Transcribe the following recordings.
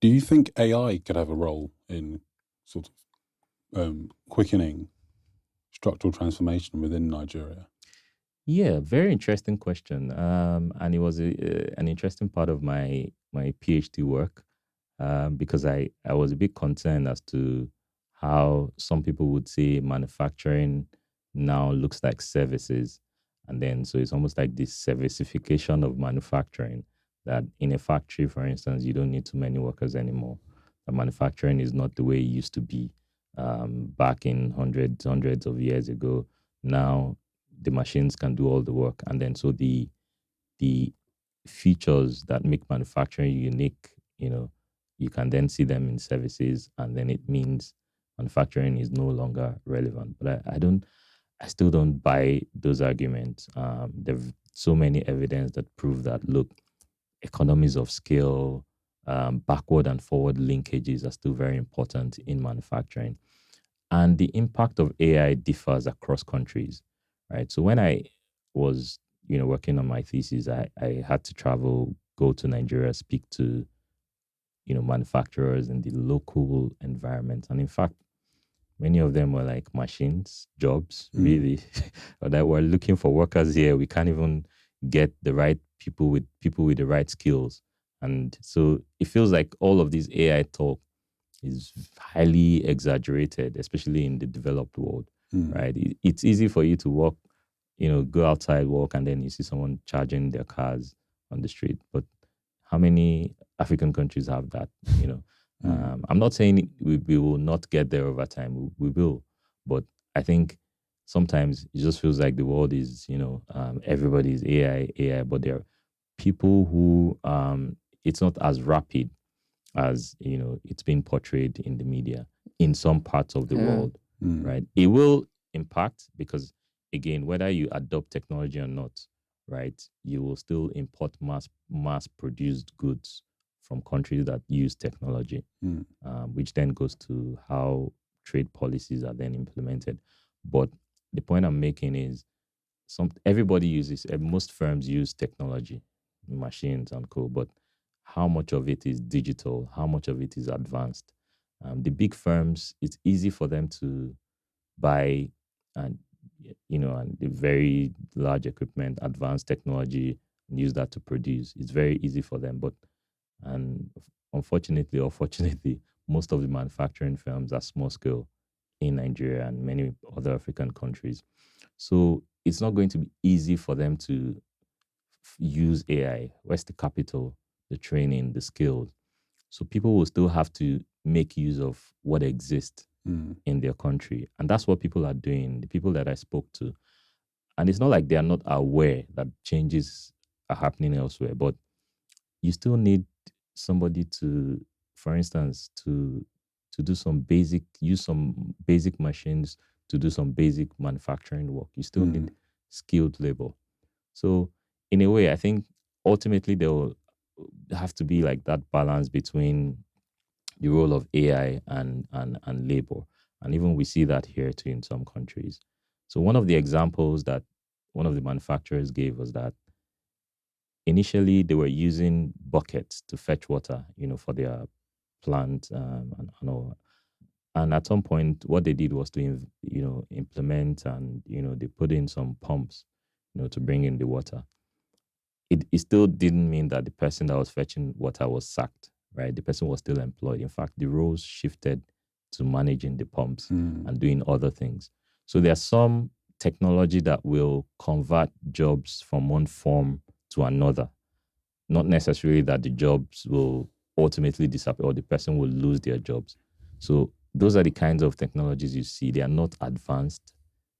Do you think AI could have a role in sort of quickening structural transformation within Nigeria? Yeah, very interesting question. And it was an interesting part of my PhD work, because I was a bit concerned as to how some people would say manufacturing now looks like services. And then, so it's almost like this servicification of manufacturing, that in a factory, for instance, you don't need too many workers anymore. The manufacturing is not the way it used to be back in hundreds of years ago. Now, the machines can do all the work. And then, so the features that make manufacturing unique, you can then see them in services, and then it means manufacturing is no longer relevant. But I still don't buy those arguments. There's so many evidence that prove that, look, economies of scale, backward and forward linkages are still very important in manufacturing. And the impact of AI differs across countries, right? So when I was, working on my thesis, I had to travel, go to Nigeria, speak to, manufacturers in the local environment. And in fact, many of them were like machines, jobs, really, or that we're looking for workers here. We can't even get the right people with the right skills. And so it feels like all of this AI talk is highly exaggerated, especially in the developed world, right? It's easy for you to walk, go outside, walk, and then you see someone charging their cars on the street. But how many African countries have that? I'm not saying we will not get there over time. We will, but I think sometimes it just feels like the world is, everybody's AI, but there are people who it's not as rapid as it's been portrayed in the media in some parts of the world, right? It will impact because, again, whether you adopt technology or not, right, you will still import mass produced goods from countries that use technology, which then goes to how trade policies are then implemented. But the point I'm making is everybody uses, most firms use technology, machines and co, but how much of it is digital? How much of it is advanced? The big firms, it's easy for them to buy and and the very large equipment, advanced technology, and use that to produce. It's very easy for them, but and unfortunately or fortunately, most of the manufacturing firms are small scale in Nigeria and many other African countries. So it's not going to be easy for them to use AI. Where's the capital, the training, the skills? So people will still have to make use of what exists in their country. And that's what people are doing, the people that I spoke to. And it's not like they are not aware that changes are happening elsewhere, but you still need somebody to, for instance, to do use some basic machines to do some basic manufacturing work. You still need skilled labor. So in a way, I think ultimately there will have to be like that balance between the role of AI and labor. And even we see that here too in some countries. So one of the examples that one of the manufacturers gave was that initially they were using buckets to fetch water, for their plant, and all. And at some point, what they did was to, implement and, they put in some pumps, to bring in the water. It still didn't mean that the person that was fetching water was sacked, right? The person was still employed. In fact, the roles shifted to managing the pumps and doing other things. So there's some technology that will convert jobs from one form to another. Not necessarily that the jobs will ultimately disappear or the person will lose their jobs. So those are the kinds of technologies you see. They are not advanced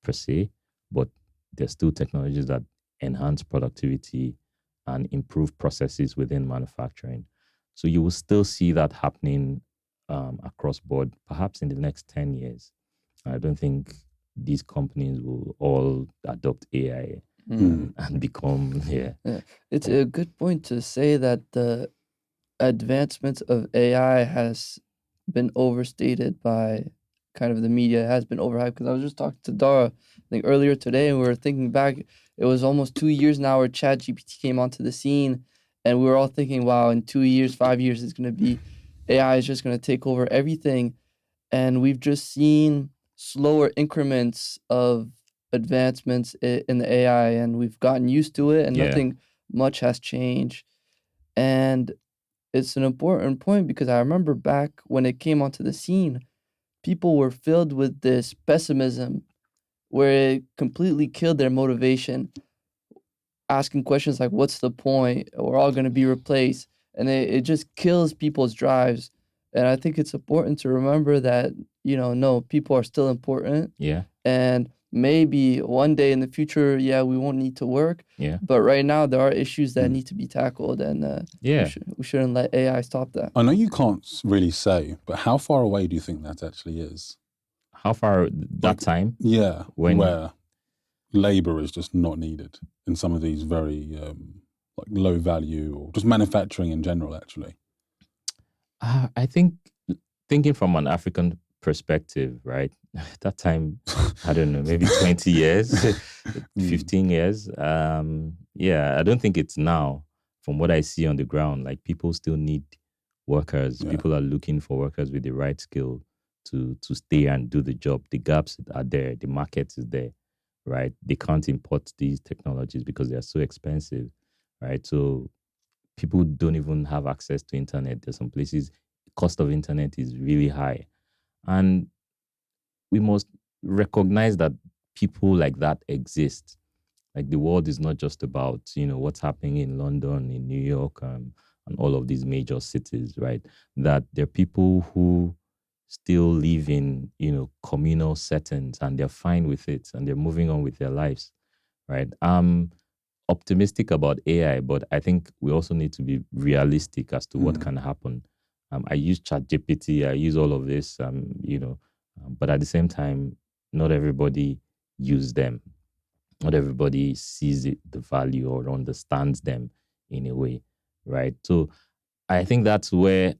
per se, but they're still technologies that enhance productivity and improve processes within manufacturing. So you will still see that happening across board, perhaps in the next 10 years. I don't think these companies will all adopt AI and become, yeah. It's a good point to say that the advancements of AI has been overstated by kind of the media. It has been overhyped because I was just talking to Dara, I think earlier today, and we were thinking back. It was almost 2 years now where ChatGPT came onto the scene, and we were all thinking, "Wow, in 2 years, 5 years, it's going to be AI is just going to take over everything. And we've just seen slower increments of advancements in the AI, and we've gotten used to it, and Yeah. nothing much has changed. And it's an important point because I remember back when it came onto the scene, people were filled with this pessimism where it completely killed their motivation, asking questions like, what's the point? We're all going to be replaced. And it just kills people's drives. And I think it's important to remember that, no, people are still important. Yeah. And maybe one day in the future, we won't need to work. Yeah. But right now, there are issues that need to be tackled. And Yeah. we shouldn't let AI stop that. I know you can't really say, but how far away do you think that actually is? How far that Like, time? Yeah, When- where labor is just not needed in some of these very like low value or just manufacturing in general, actually. I think thinking from an African perspective, right? That time, I don't know, maybe 20 years, 15 years. Yeah, I don't think it's now. From what I see on the ground, like people still need workers. Yeah. People are looking for workers with the right skill to stay and do the job. The gaps are there. The market is there, right? They can't import these technologies because they are so expensive, right? So people don't even have access to internet. There's some places cost of internet is really high, and we must recognize that people like that exist. Like the world is not just about what's happening in London, in New York, and all of these major cities, right? That there are people who still live in communal settings and they're fine with it and they're moving on with their lives, right? I'm optimistic about AI, but I think we also need to be realistic as to what can happen. I use ChatGPT, I use all of this, but at the same time, not everybody use them. Not everybody sees the value or understands them in a way, right? So I think that's where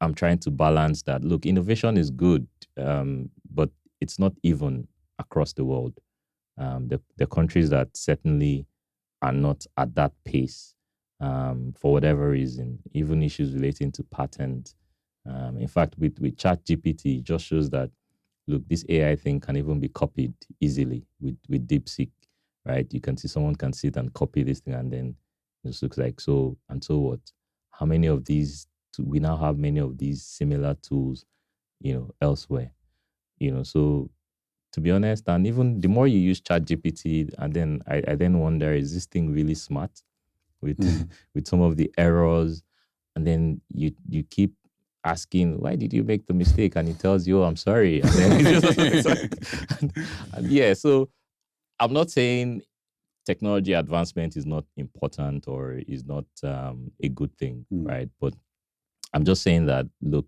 I'm trying to balance that. Look, innovation is good, but it's not even across the world. The countries that certainly are not at that pace for whatever reason, even issues relating to patent. In fact, with ChatGPT, it just shows that, look, this AI thing can even be copied easily with DeepSeek, right? You can see someone can sit and copy this thing and then it just looks like so. And so what? How many of these, we now have many of these similar tools, elsewhere, so to be honest, and even the more you use ChatGPT, and then I then wonder, is this thing really smart with with some of the errors? And then you keep asking, why did you make the mistake? And it tells you, oh, I'm sorry. And then it's just and yeah, so I'm not saying technology advancement is not important or is not a good thing, right? But I'm just saying that, look,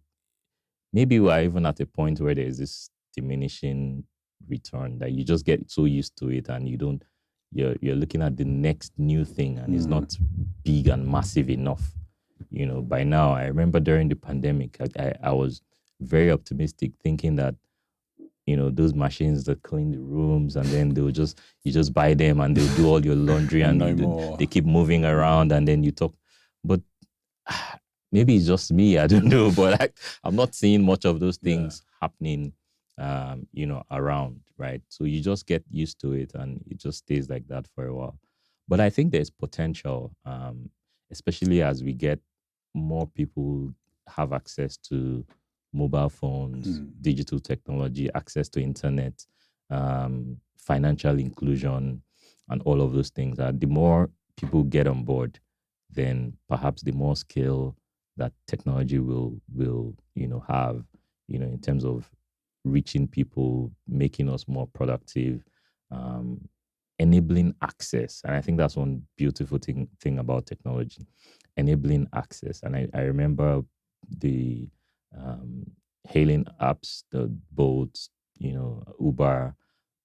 maybe we're even at a point where there's this diminishing return that you just get so used to it and you're looking at the next new thing and it's not big and massive enough. By now, I remember during the pandemic, I was very optimistic thinking that, those machines that clean the rooms and then you just buy them and they'll do all your laundry and they keep moving around and then you talk. But maybe it's just me, I don't know, but I'm not seeing much of those things happening, around, right? So you just get used to it and it just stays like that for a while. But I think there's potential, especially as we get more people have access to mobile phones, digital technology, access to internet, financial inclusion, and all of those things. The more people get on board, then perhaps the more skill that technology will have, in terms of reaching people, making us more productive, enabling access. And I think that's one beautiful thing about technology, enabling access. And I remember the hailing apps, the boats, Uber,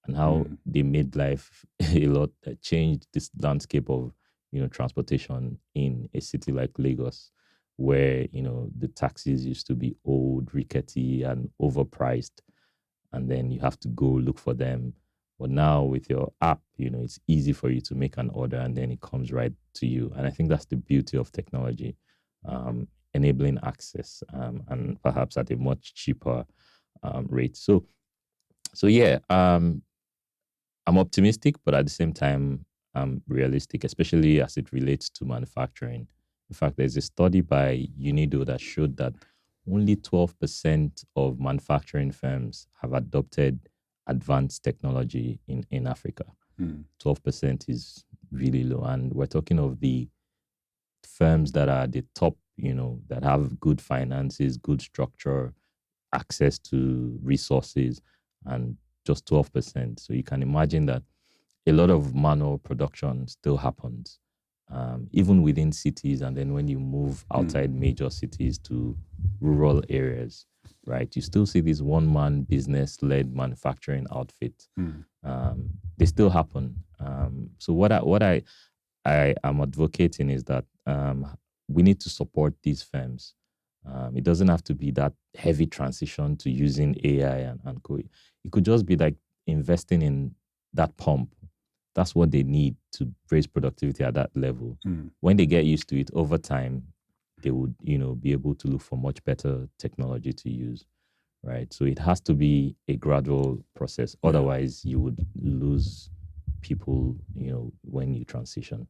and how they made life a lot, changed this landscape of transportation in a city like Lagos, where the taxis used to be old, rickety, and overpriced, and then you have to go look for them. But now with your app, it's easy for you to make an order and then it comes right to you. And I think that's the beauty of technology. enabling access, and perhaps at a much cheaper rate. So yeah, I'm optimistic, but at the same time, I'm realistic, especially as it relates to manufacturing. In fact, there's a study by UNIDO that showed that only 12% of manufacturing firms have adopted advanced technology in Africa. 12% is really low. And we're talking of the firms that are the top, that have good finances, good structure, access to resources, and just 12%. So you can imagine that a lot of manual production still happens, even within cities. And then when you move outside major cities to rural areas, right, you still see this one-man business-led manufacturing outfit. They still happen. So what I am advocating is that we need to support these firms. It doesn't have to be that heavy transition to using AI and co. It could just be like investing in that pump. That's what they need to raise productivity at that level. When they get used to it over time, they would, be able to look for much better technology to use, right? So it has to be a gradual process. Otherwise, you would lose people, when you transition.